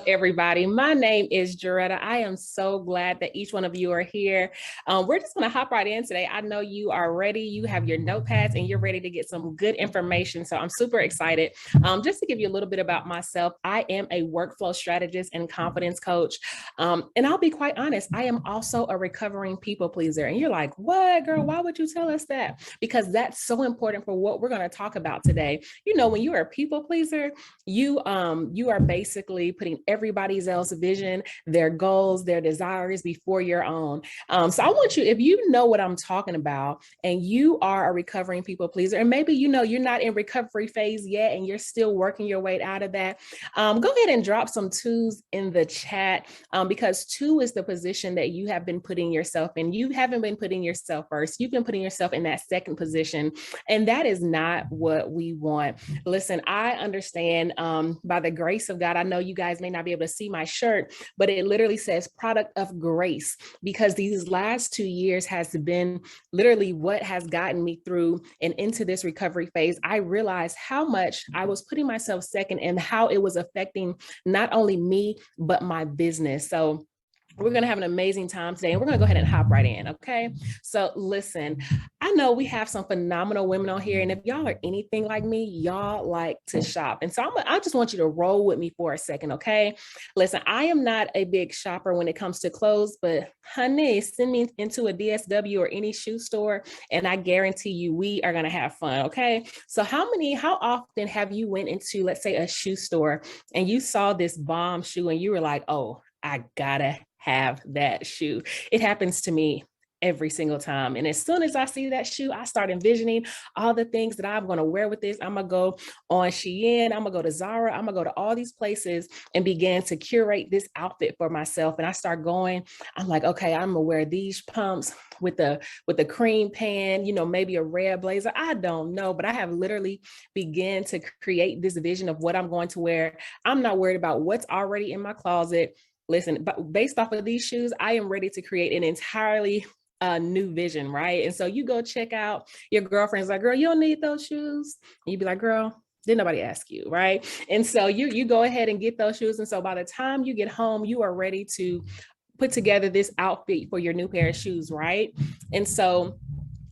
everybody? My name is Jaretta. I am so glad that each one of you are here. We're just going to hop right in today. I know you are ready. You have your notepads and you're ready to get some good information. So I'm super excited. Just to give you a little bit about myself, I am a workflow strategist and confidence coach. And I'll be quite honest, I am also a recovering people pleaser. And you're like, what, girl? Why would you tell us that? Because that's so important for what we're going to talk about today. You know, when you are a people pleaser, you are basically putting everybody else's vision, their goals, their desires before your own. So I want you, if you know what I'm talking about and you are a recovering people pleaser, and maybe you know you're not in recovery phase yet and you're still working your way out of that, go ahead and drop some twos in the chat, because two is the position that you have been putting yourself in. You haven't been putting yourself first. You've been putting yourself in that second position, and that is not what we want. Listen, I understand, by the grace of God, I know you guys may not be able to see my shirt, but it literally says product of grace, because these last 2 years has been literally what has gotten me through and into this recovery phase. I realized how much I was putting myself second and how it was affecting not only me, but my business. So we're going to have an amazing time today, and we're going to go ahead and hop right in. Okay. So listen, I know we have some phenomenal women on here, and if y'all are anything like me, y'all like to shop. And so I just want you to roll with me for a second. Okay. Listen, I am not a big shopper when it comes to clothes, but honey, send me into a DSW or any shoe store, and I guarantee you, we are going to have fun. Okay. So how often have you went into, let's say, a shoe store and you saw this bomb shoe and you were like, oh, I gotta have that shoe? It happens to me every single time. And as soon as I see that shoe, I start envisioning all the things that I'm going to wear with this. I'm going to go on Shein. I'm going to go to Zara. I'm going to go to all these places and begin to curate this outfit for myself. And I start going, I'm like, okay, I'm going to wear these pumps with the cream pan, you know, maybe a red blazer. I don't know, but I have literally began to create this vision of what I'm going to wear. I'm not worried about what's already in my closet. Listen, but based off of these shoes, I am ready to create an entirely new vision, right? And so you go check out, your girlfriend's like, girl, you don't need those shoes. And you'd be like, girl, didn't nobody ask you, right? And so you go ahead and get those shoes. And so by the time you get home, you are ready to put together this outfit for your new pair of shoes, right? And so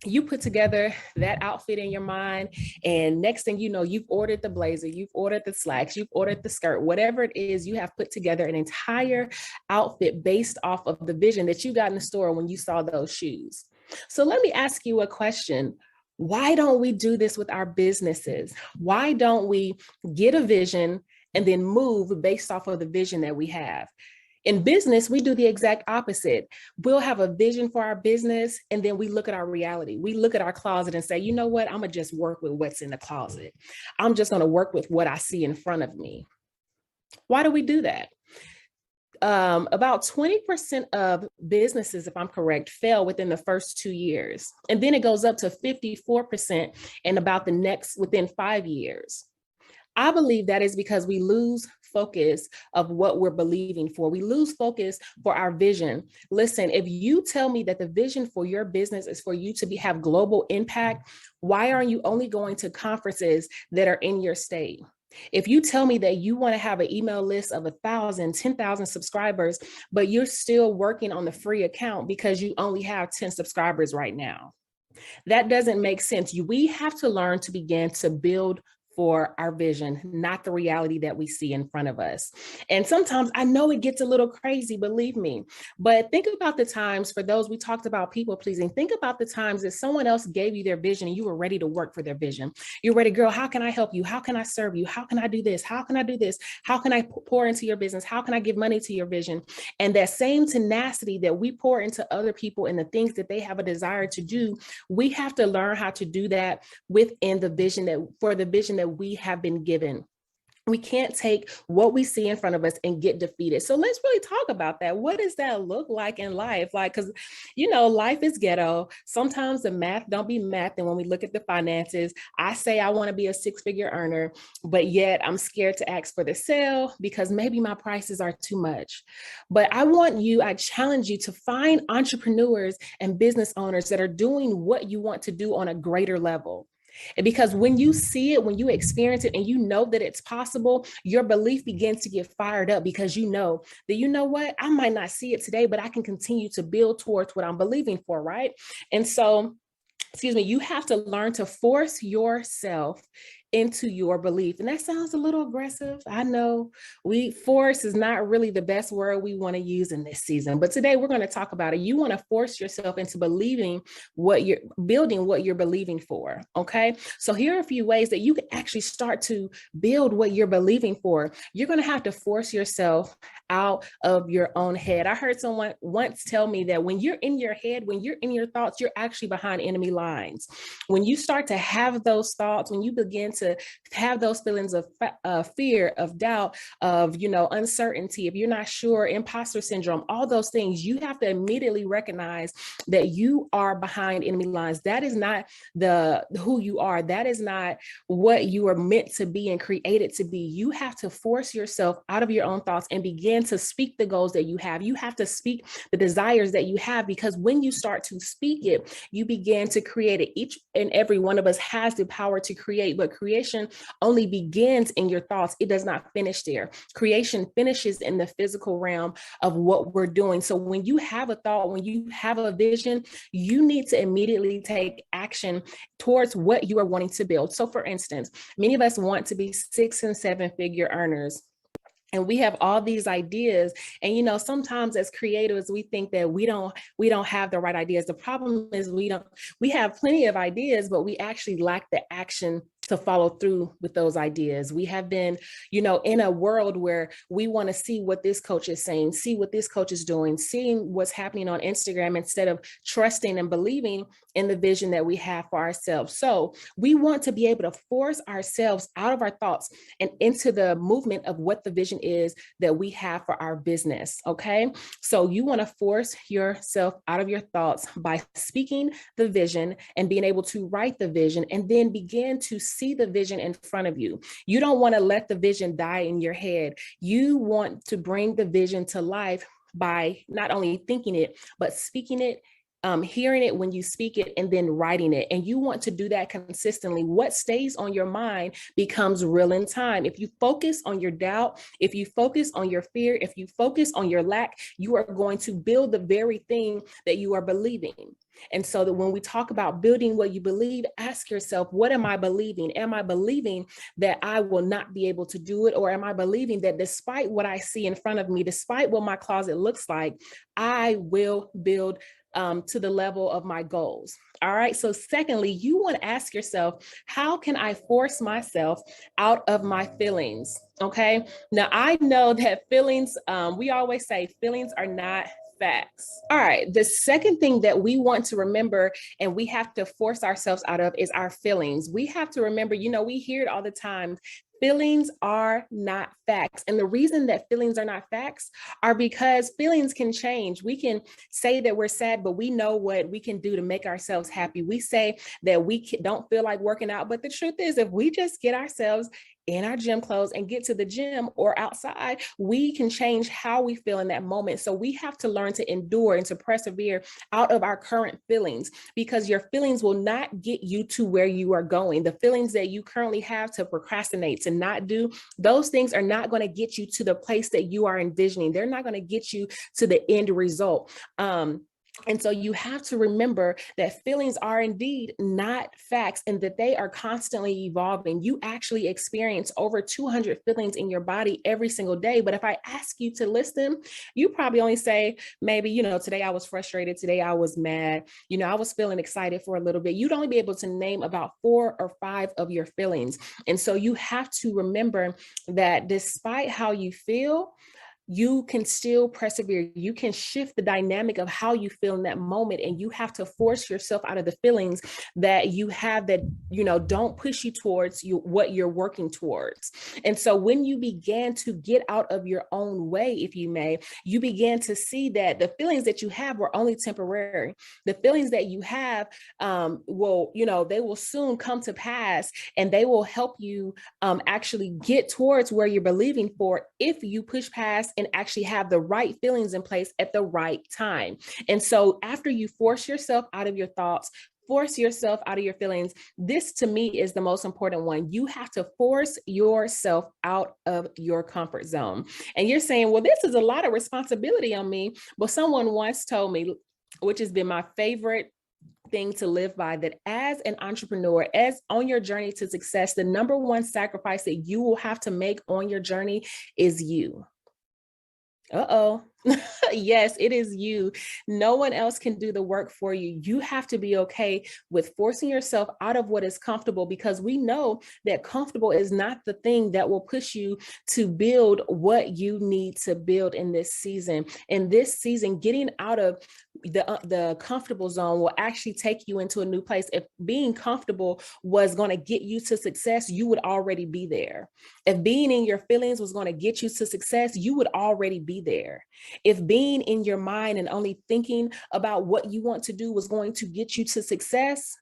you put together that outfit in your mind, and next thing you know, you've ordered the blazer, you've ordered the slacks, you've ordered the skirt, whatever it is, you have put together an entire outfit based off of the vision that you got in the store when you saw those shoes. So let me ask you a question. Why don't we do this with our businesses? Why don't we get a vision and then move based off of the vision that we have? In business, we do the exact opposite. We'll have a vision for our business, and then we look at our reality. We look at our closet and say, you know what? I'm going to just work with what's in the closet. I'm just going to work with what I see in front of me. Why do we do that? About 20% of businesses, if I'm correct, fail within the first 2 years. And then it goes up to 54% in about the next within 5 years. I believe that is because we lose focus of what we're believing for. We lose focus for our vision. Listen, if you tell me that the vision for your business is for you to have global impact, why aren't you only going to conferences that are in your state? If you tell me that you want to have an email list of 1,000, 10,000 subscribers, but you're still working on the free account because you only have 10 subscribers right now, that doesn't make sense. We have to learn to begin to build for our vision, not the reality that we see in front of us. And sometimes I know it gets a little crazy, believe me, but think about the times, for those, we talked about people pleasing, think about the times that someone else gave you their vision and you were ready to work for their vision. You're ready, girl, how can I help you? How can I serve you? How can I do this? How can I do this? How can I pour into your business? How can I give money to your vision? And that same tenacity that we pour into other people and the things that they have a desire to do, we have to learn how to do that within the vision that we have been given. We can't take what we see in front of us and get defeated. So let's really talk about that. What does that look like in life? Like, because, you know, life is ghetto. Sometimes the math don't be math. And when we look at the finances, I say I want to be a 6-figure earner, but yet I'm scared to ask for the sale because maybe my prices are too much. But I challenge you to find entrepreneurs and business owners that are doing what you want to do on a greater level. And because when you see it, when you experience it, and you know that it's possible, your belief begins to get fired up because you know that, you know what, I might not see it today, but I can continue to build towards what I'm believing for, right? And so, excuse me, you have to learn to force yourself into your belief. And that sounds a little aggressive. I know force is not really the best word we want to use in this season, but today we're going to talk about it. You want to force yourself into believing what you're believing for. Okay. So here are a few ways that you can actually start to build what you're believing for. You're going to have to force yourself out of your own head. I heard someone once tell me that when you're in your head, when you're in your thoughts, you're actually behind enemy lines. When you start to have those thoughts, when you begin to have those feelings of fear, of doubt, of, uncertainty, if you're not sure, imposter syndrome, all those things, you have to immediately recognize that you are behind enemy lines. That is not who you are. That is not what you are meant to be and created to be. You have to force yourself out of your own thoughts and begin to speak the goals that you have. You have to speak the desires that you have, because when you start to speak it, you begin to create it. Each and every one of us has the power to create, but creation only begins in your thoughts. It does not finish there. Creation finishes in the physical realm of what we're doing. So when you have a thought, when you have a vision, you need to immediately take action towards what you are wanting to build. So for instance, many of us want to be 6 and 7 figure earners. And we have all these ideas, and sometimes as creatives we think that we don't have the right ideas. The problem is we have plenty of ideas, but we actually lack the action to follow through with those ideas. We have been, in a world where we want to see what this coach is saying, see what this coach is doing, seeing what's happening on Instagram, instead of trusting and believing in the vision that we have for ourselves. So we want to be able to force ourselves out of our thoughts and into the movement of what the vision is that we have for our business. Okay. So you want to force yourself out of your thoughts by speaking the vision and being able to write the vision, and then begin to see the vision in front of you. You don't want to let the vision die in your head. You want to bring the vision to life by not only thinking it, but speaking it, hearing it when you speak it, and then writing it. And you want to do that consistently. What stays on your mind becomes real in time. If you focus on your doubt, if you focus on your fear, if you focus on your lack, you are going to build the very thing that you are believing. And so that when we talk about building what you believe, ask yourself, what am I believing? Am I believing that I will not be able to do it? Or am I believing that despite what I see in front of me, despite what my closet looks like, I will build to the level of my goals? All right. So secondly, you want to ask yourself, how can I force myself out of my feelings? Okay. Now I know that feelings, we always say feelings are not facts. All right. The second thing that we want to remember and we have to force ourselves out of is our feelings. We have to remember, we hear it all the time. Feelings are not facts. And the reason that feelings are not facts are because feelings can change. We can say that we're sad, but we know what we can do to make ourselves happy. We say that we don't feel like working out, but the truth is, if we just get ourselves in our gym clothes and get to the gym or outside, we can change how we feel in that moment. So we have to learn to endure and to persevere out of our current feelings, because your feelings will not get you to where you are going. The feelings that you currently have to procrastinate, to not do, those things are not going to get you to the place that you are envisioning. They're not going to get you to the end result. And so you have to remember that feelings are indeed not facts, and that they are constantly evolving. You actually experience over 200 feelings in your body every single day. But if I ask you to list them, you probably only say, maybe, today I was frustrated. Today I was mad. I was feeling excited for a little bit. You'd only be able to name about 4 or 5 of your feelings. And so you have to remember that despite how you feel, you can still persevere. You can shift the dynamic of how you feel in that moment. And you have to force yourself out of the feelings that you have that, don't push you towards what you're working towards. And so when you began to get out of your own way, if you may, you began to see that the feelings that you have were only temporary. The feelings that you have they will soon come to pass, and they will help you actually get towards where you're believing for, if you push past and actually have the right feelings in place at the right time. And so after you force yourself out of your thoughts, force yourself out of your feelings. This to me is the most important one. You have to force yourself out of your comfort zone. And you're saying, well, this is a lot of responsibility on me. But someone once told me, which has been my favorite thing to live by, that as an entrepreneur, as on your journey to success, the number one sacrifice that you will have to make on your journey is you. Uh-oh. Yes, it is you. No one else can do the work for you. You have to be okay with forcing yourself out of what is comfortable, because we know that comfortable is not the thing that will push you to build what you need to build in this season. In this season, getting out of the comfortable zone will actually take you into a new place. If being comfortable was going to get you to success, you would already be there. If being in your feelings was going to get you to success, you would already be there. If being in your mind and only thinking about what you want to do was going to get you to success,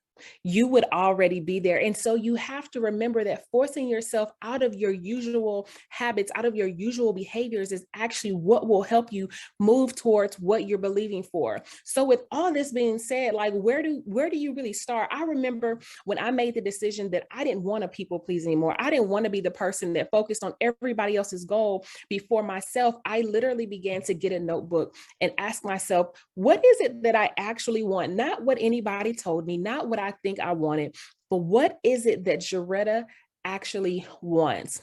you would already be there. And so you have to remember that forcing yourself out of your usual habits, out of your usual behaviors, is actually what will help you move towards what you're believing for. So with all this being said, like, where do you really start? I remember when I made the decision that I didn't want to people please anymore. I didn't want to be the person that focused on everybody else's goal before myself. I literally began to get a notebook and ask myself, what is it that I actually want? Not what anybody told me, not what I think I wanted, but what is it that Jaretta actually wants?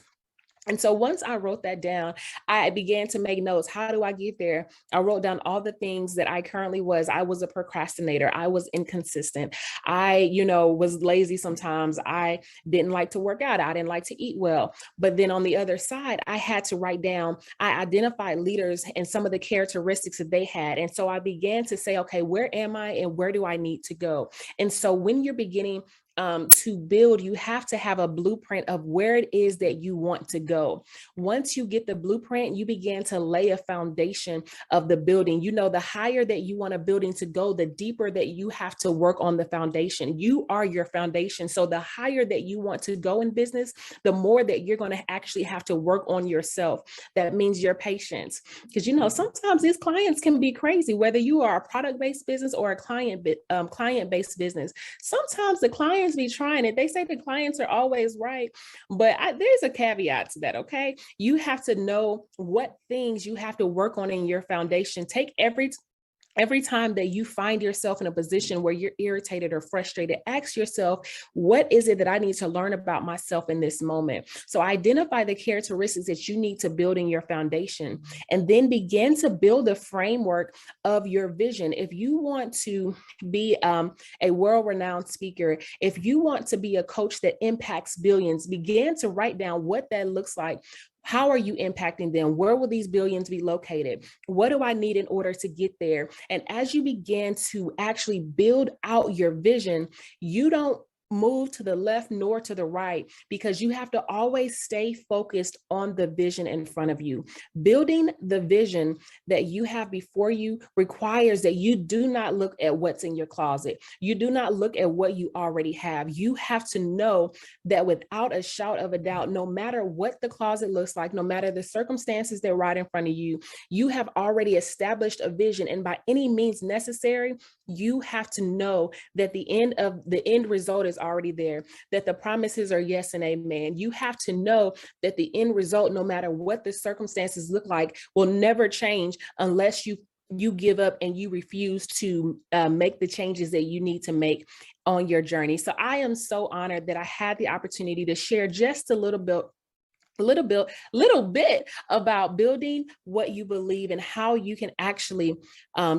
And so once I wrote that down, I began to make notes. How do I get there? I wrote down all the things that I currently was. I was a procrastinator. I was inconsistent. I, was lazy sometimes. I didn't like to work out. I didn't like to eat well. But then on the other side, I had to write down, I identified leaders and some of the characteristics that they had. And so I began to say, okay, where am I and where do I need to go? And so when you're beginning to build, you have to have a blueprint of where it is that you want to go. Once you get the blueprint, you begin to lay a foundation of the building. The higher that you want a building to go, the deeper that you have to work on the foundation. You are your foundation. So the higher that you want to go in business, the more that you're going to actually have to work on yourself. That means your patience. Because, sometimes these clients can be crazy, whether you are a product-based business or a client-based business. Sometimes the clients be trying it. They say the clients are always right, but there's a caveat to that, okay? You have to know what things you have to work on in your foundation. Take every time that you find yourself in a position where you're irritated or frustrated, ask yourself, what is it that I need to learn about myself in this moment? So identify the characteristics that you need to build in your foundation, and then begin to build the framework of your vision. If you want to be a world-renowned speaker, if you want to be a coach that impacts billions, begin to write down what that looks like. How are you impacting them? Where will these billions be located? What do I need in order to get there? And as you begin to actually build out your vision, you don't move to the left nor to the right, because you have to always stay focused on the vision in front of you. Building the vision that you have before you requires that you do not look at what's in your closet. You do not look at what you already have. You have to know that without a shout of a doubt, no matter what the closet looks like, no matter the circumstances that are right in front of you, you have already established a vision. And by any means necessary, you have to know that the end result is already there, that the promises are yes and amen. You have to know that the end result, no matter what the circumstances look like, will never change unless you give up and you refuse to make the changes that you need to make on your journey. So I am so honored that I had the opportunity to share just a little bit about building what you believe and how you can actually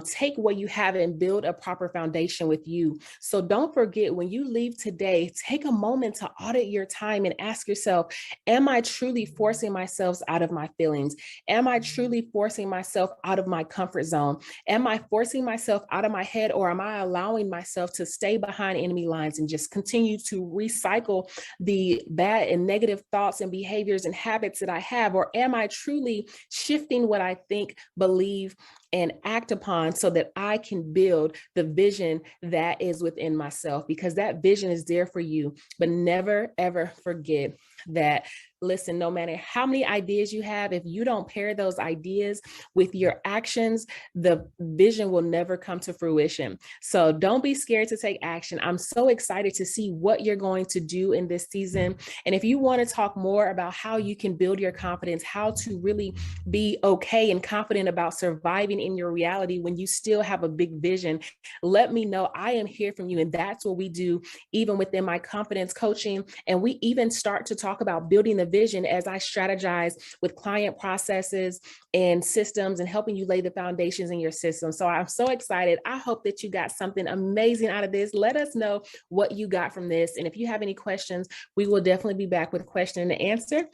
take what you have and build a proper foundation with you. So don't forget, when you leave today, take a moment to audit your time and ask yourself, am I truly forcing myself out of my feelings? Am I truly forcing myself out of my comfort zone? Am I forcing myself out of my head, or am I allowing myself to stay behind enemy lines and just continue to recycle the bad and negative thoughts and behaviors and habits that I have? Or am I truly shifting what I think, believe, and act upon so that I can build the vision that is within myself, because that vision is there for you. But never, ever forget that, listen, no matter how many ideas you have, if you don't pair those ideas with your actions, the vision will never come to fruition. So don't be scared to take action. I'm so excited to see what you're going to do in this season. And if you want to talk more about how you can build your confidence, how to really be okay and confident about surviving in your reality when you still have a big vision, let me know. I am here from you. And that's what we do, even within my confidence coaching. And we even start to talk about building the vision as I strategize with client processes and systems and helping you lay the foundations in your system. So I'm so excited. I hope that you got something amazing out of this. Let us know what you got from this. And if you have any questions, we will definitely be back with question and answer.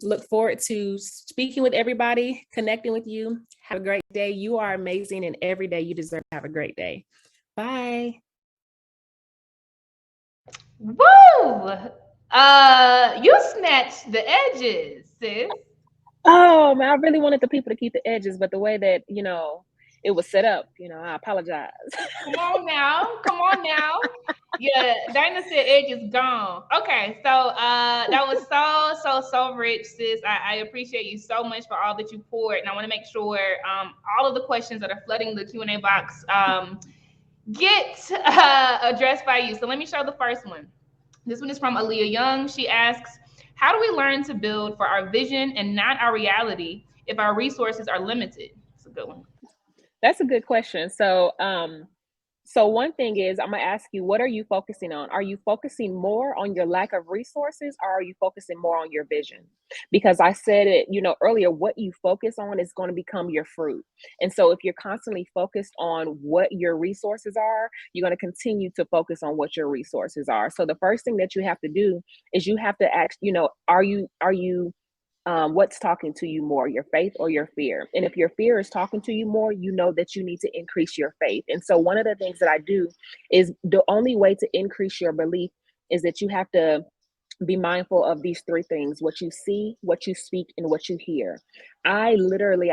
Look forward to speaking with everybody, connecting with you. Have a great day. You are amazing, and every day you deserve to have a great day. Bye. Woo! You snatched the edges, sis. Oh man, I really wanted the people to keep the edges, but the way that, it was set up, I apologize. Come on now. Come on now. Yeah, Dana said edge is gone. Okay, so that was so rich, sis. I appreciate you so much for all that you poured, and I want to make sure all of the questions that are flooding the Q&A box get addressed by you. So let me show the first one. This one is from Aaliyah Young. She asks, how do we learn to build for our vision and not our reality if our resources are limited? It's a good one. That's a good question. So one thing is, I'm gonna ask you, what are you focusing on? Are you focusing more on your lack of resources, or are you focusing more on your vision? Because I said it, earlier, what you focus on is going to become your fruit. And so if you're constantly focused on what your resources are, you're going to continue to focus on what your resources are. So the first thing that you have to do is you have to ask, are you what's talking to you more, your faith or your fear? And if your fear is talking to you more, you know that you need to increase your faith. And so one of the things that I do is, the only way to increase your belief is that you have to be mindful of these three things: what you see, what you speak, and what you hear. I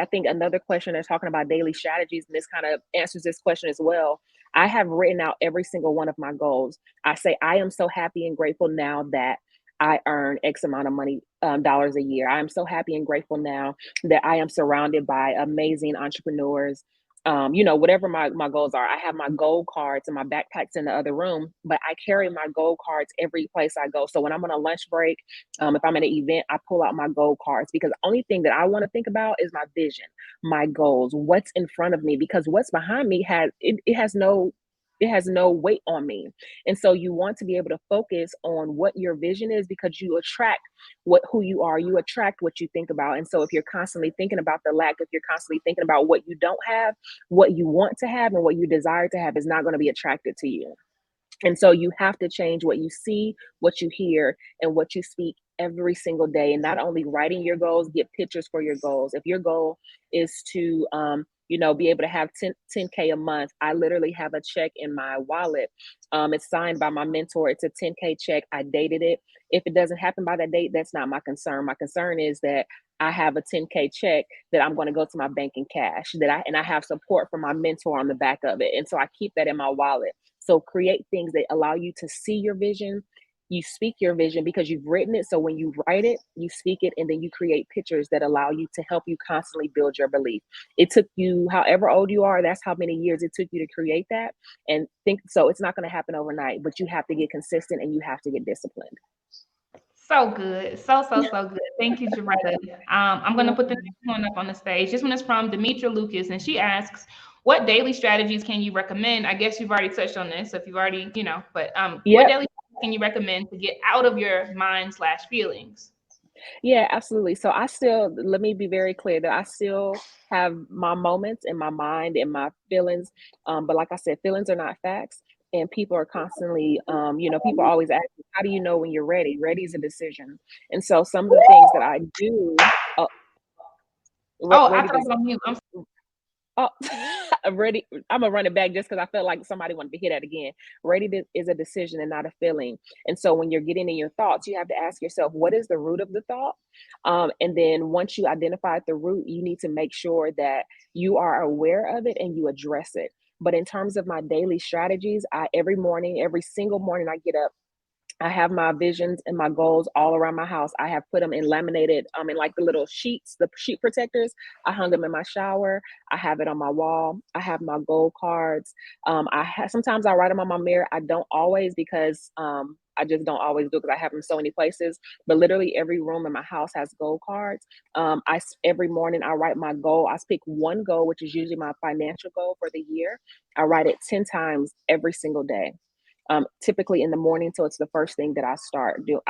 think another question that's talking about daily strategies, and this kind of answers this question as well. I have written out every single one of my goals. I say, I am so happy and grateful now that I earn X amount of money, dollars a year. I am so happy and grateful now that I am surrounded by amazing entrepreneurs. Whatever my goals are, I have my goal cards and my backpacks in the other room, but I carry my goal cards every place I go. So when I'm on a lunch break, if I'm at an event, I pull out my goal cards, because the only thing that I want to think about is my vision, my goals, what's in front of me, because what's behind me has no weight on me. And so you want to be able to focus on what your vision is, because you attract who you are, you attract what you think about. And so if you're constantly thinking about the lack, if you're constantly thinking about what you don't have, what you want to have and what you desire to have is not going to be attracted to you. And so you have to change what you see, what you hear, and what you speak every single day. And not only writing your goals, get pictures for your goals. If your goal is to, be able to have 10K a month, I literally have a check in my wallet. It's signed by my mentor. It's a 10K check. I dated it. If it doesn't happen by that date, that's not my concern. My concern is that I have a 10K check that I'm going to go to my bank in cash, and I have support from my mentor on the back of it. And so I keep that in my wallet. So create things that allow you to see your vision. You speak your vision because you've written it. So when you write it, you speak it, and then you create pictures that allow you to help you constantly build your belief. It took you, however old you are, that's how many years it took you to create that. And think, so it's not going to happen overnight, but you have to get consistent and you have to get disciplined. So good. So good. Thank you, Jaretta. I'm going to put the next one up on the stage. This one is from Demetra Lucas, and she asks, what daily strategies can you recommend? I guess you've already touched on this. So if you've already, but what Yep. daily strategies can you recommend to get out of your mind slash feelings? Yeah, absolutely. So let me be very clear that I still have my moments in my mind and my feelings. But like I said, feelings are not facts. And people are constantly, people always ask me, how do you know when you're ready? Ready is a decision. And so some of the things that I do, Oh, I ready thought I does, was on mute. Oh, ready. I'm gonna run it back just because I felt like somebody wanted to hear that again. Is a decision and not a feeling. And so when you're getting in your thoughts, you have to ask yourself, what is the root of the thought? And then once you identify the root, you need to make sure that you are aware of it and you address it. But in terms of my daily strategies, every morning, every single morning I get up, I have my visions and my goals all around my house. I have put them in laminated, in like the little sheets, the sheet protectors. I hung them in my shower. I have it on my wall. I have my goal cards. Sometimes I write them on my mirror. I don't always because I just don't always do it because I have them so many places. But literally every room in my house has goal cards. Every morning I write my goal. I pick one goal, which is usually my financial goal for the year. I write it 10 times every single day, typically in the morning. So it's the first thing that I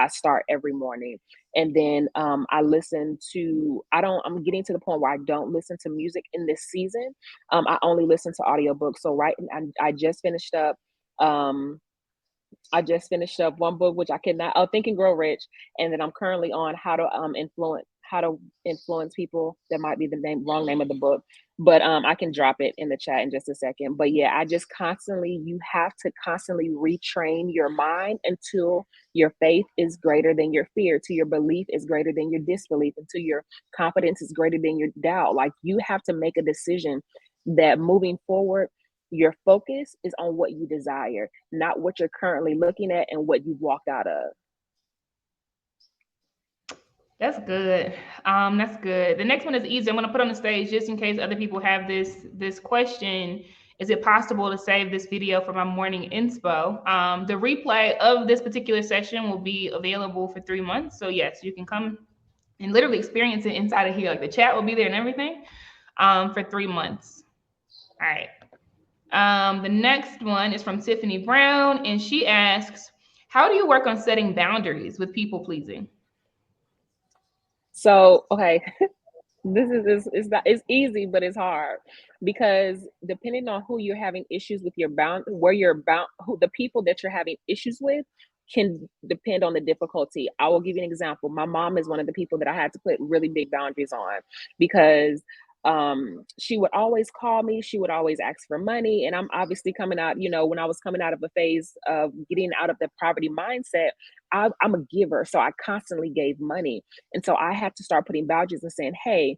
start every morning. And then I'm getting to the point where I don't listen to music in this season. I only listen to audiobooks. So I just finished up, one book, which I cannot, Think and Grow Rich. And then I'm currently on how to influence people. That might be the wrong name of the book, but I can drop it in the chat in just a second. But yeah, you have to constantly retrain your mind until your faith is greater than your fear, till your belief is greater than your disbelief, until your confidence is greater than your doubt. Like, you have to make a decision that moving forward, your focus is on what you desire, not what you're currently looking at and what you've walked out of. That's good. That's good. The next one is easy. I'm going to put on the stage just in case other people have this question. Is it possible to save this video for my morning inspo? The replay of this particular session will be available for 3 months. So yes, you can come and literally experience it inside of here. Like, the chat will be there and everything, for 3 months. All right. The next one is from Tiffany Brown, and she asks, how do you work on setting boundaries with people pleasing? So, okay, it's easy, but it's hard, because depending on who you're having issues with, who the people that you're having issues with can depend on the difficulty. I will give you an example. My mom is one of the people that I had to put really big boundaries on, because she would always call me, she would always ask for money, and I'm obviously coming out, when I was coming out of a phase of getting out of the poverty mindset, I'm a giver, so I constantly gave money. And so I had to start putting boundaries and saying, hey,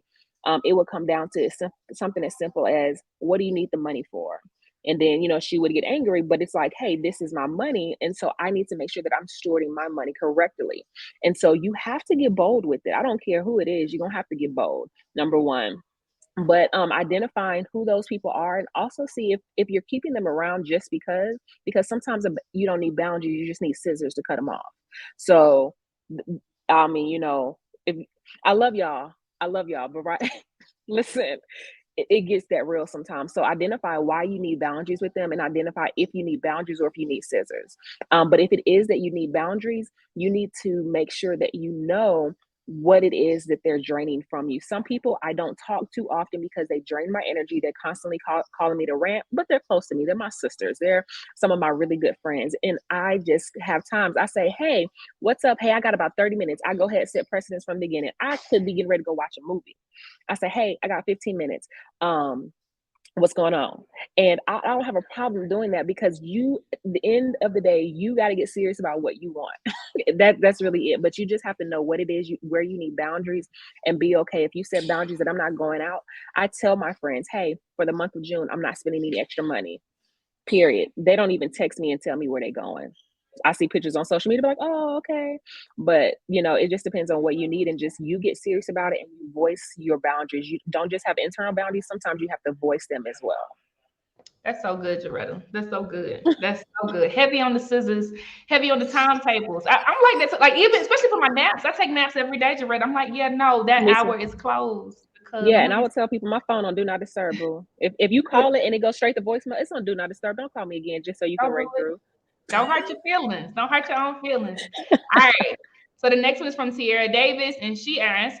it would come down to something as simple as, what do you need the money for? And then, she would get angry, but it's like, hey, this is my money. And so I need to make sure that I'm stewarding my money correctly. And so you have to get bold with it. I don't care who it is. You're going to have to get bold, number one. But identifying who those people are, and also see if you're keeping them around just because sometimes you don't need boundaries, you just need scissors to cut them off. So I mean, if I love y'all, but right, listen, it gets that real sometimes. So identify why you need boundaries with them, and identify if you need boundaries or if you need scissors. But if it is that you need boundaries, you need to make sure that you know what it is that they're draining from you. Some people I don't talk to often because they drain my energy. They're constantly calling me to rant, but they're close to me. They're my sisters. They're some of my really good friends. And I just have times I say, hey, what's up? Hey, I got about 30 minutes. I go ahead, set precedence from the beginning. I could be getting ready to go watch a movie. I say, hey, I got 15 minutes. What's going on? And I don't have a problem doing that, because at the end of the day, you got to get serious about what you want. That's really it. But you just have to know what it is, where you need boundaries, and be okay. If you set boundaries that I'm not going out, I tell my friends, hey, for the month of June, I'm not spending any extra money, period. They don't even text me and tell me where they're going. I see pictures on social media, like, oh, okay. But, it just depends on what you need, and just you get serious about it and you voice your boundaries. You don't just have internal boundaries. Sometimes you have to voice them as well. That's so good, Jaretta. That's so good. That's so good. Heavy on the scissors, heavy on the timetables. I'm like that, like, even especially for my naps. I take naps every day, Jaretta. I'm like, yeah, no, that hour is closed. Because yeah, and I would tell people, my phone on do not disturb, boo. If you call it and it goes straight to voicemail, it's on do not disturb. Don't call me again, just so you can break through. Don't hurt your feelings. Don't hurt your own feelings. All right. So the next one is from Sierra Davis, and she asks,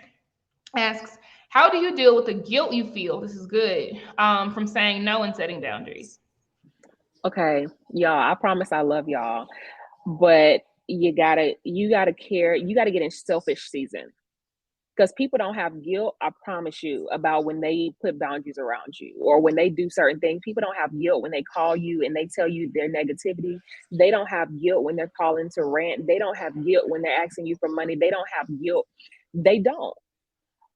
how do you deal with the guilt you feel? This is good. From saying no and setting boundaries. Okay, y'all, I promise I love y'all, but you gotta care. You gotta get in selfish season. Because people don't have guilt, I promise you, about when they put boundaries around you or when they do certain things. People don't have guilt when they call you and they tell you their negativity. They don't have guilt when they're calling to rant. They don't have guilt when they're asking you for money. They don't have guilt. They don't.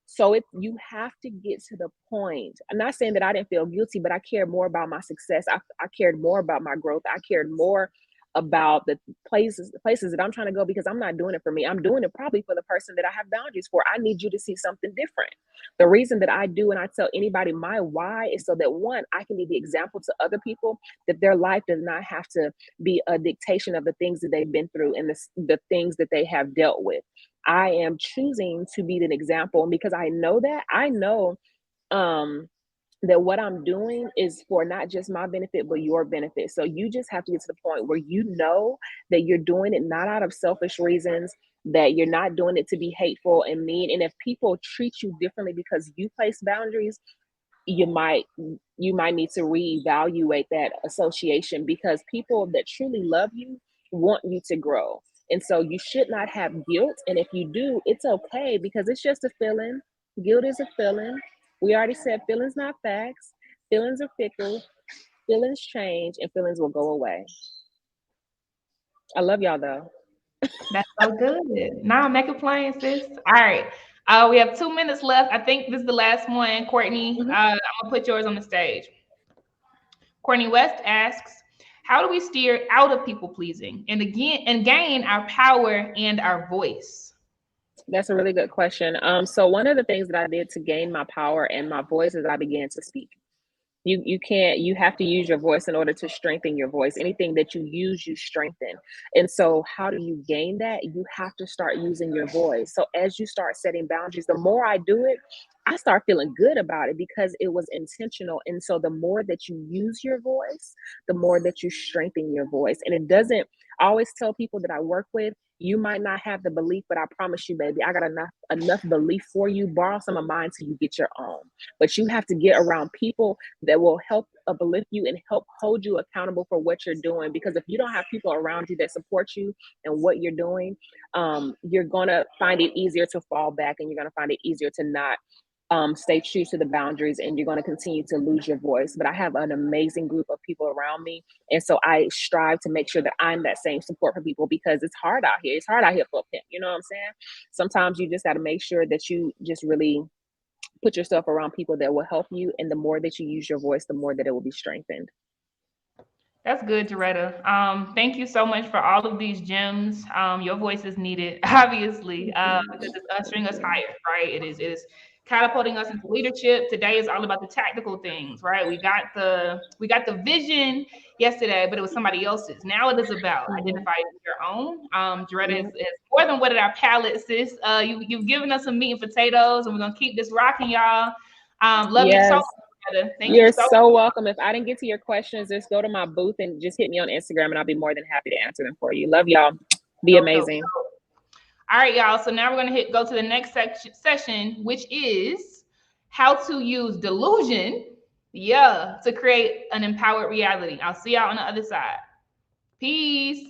So if you have to get to the point, I'm not saying that I didn't feel guilty, but I cared more about my success. I cared more about my growth. I cared more about the places that I'm trying to go, because I'm not doing it for me. I'm doing it probably for the person that I have boundaries for. I need you to see something different. The reason that I do and I tell anybody my why is so that, one, I can be the example to other people that their life does not have to be a dictation of the things that they've been through and the things that they have dealt with. I am choosing to be an example. And because I know um that what I'm doing is for not just my benefit, but your benefit. So you just have to get to the point where you know that you're doing it not out of selfish reasons, that you're not doing it to be hateful and mean. And if people treat you differently because you place boundaries, you might you might need to reevaluate that association, because people that truly love you want you to grow. And so you should not have guilt, and if you do, it's okay, because it's just a feeling. Guilt is a feeling. We already said feelings not facts. Feelings are fickle. Feelings change, and feelings will go away. I love y'all though. That's so good. Now make it plain, sis. All right. We have 2 minutes left. I think this is the last one. Courtney, Mhm. I'm gonna put yours on the stage. Courtney West asks, how do we steer out of people pleasing and gain our power and our voice? That's a really good question. So one of the things that I did to gain my power and my voice is I began to speak. You have to use your voice in order to strengthen your voice. Anything that you use, you strengthen. And so how do you gain that? You have to start using your voice. So as you start setting boundaries, the more I do it, I start feeling good about it because it was intentional. And so the more that you use your voice, the more that you strengthen your voice. And it doesn't I always tell people that I work with, you might not have the belief, but I promise you, baby, I got enough belief for you. Borrow some of mine till you get your own. But you have to get around people that will help uplift you and help hold you accountable for what you're doing. Because if you don't have people around you that support you and what you're doing, you're gonna find it easier to fall back, and you're gonna find it easier to not stay true to the boundaries, and you're going to continue to lose your voice. But I have an amazing group of people around me, and so I strive to make sure that I'm that same support for people, because it's hard out here. It's hard out here for a pimp. You know what I'm saying? Sometimes you just got to make sure that you just really put yourself around people that will help you, and the more that you use your voice, the more that it will be strengthened. That's good, Jaretta. Thank you so much for all of these gems. Your voice is needed, obviously, because it's ushering us higher, right? It is catapulting us into leadership. Today is all about the tactical things, right? We got the vision yesterday, but it was somebody else's. Now it is about Mhm. identifying your own. Jaretta Yeah. is more than what our palate, sis. You've given us some meat and potatoes, and we're gonna keep this rocking, y'all. Love you so Yes. much, Jaretta. Thank you You're so so welcome. If I didn't get to your questions, just go to my booth and just hit me on Instagram, and I'll be more than happy to answer them for you. Love y'all. Be dope, dope. amazing. All right, y'all. So now we're gonna go to the next session, which is how to use delusion, yeah, to create an empowered reality. I'll see y'all on the other side. Peace.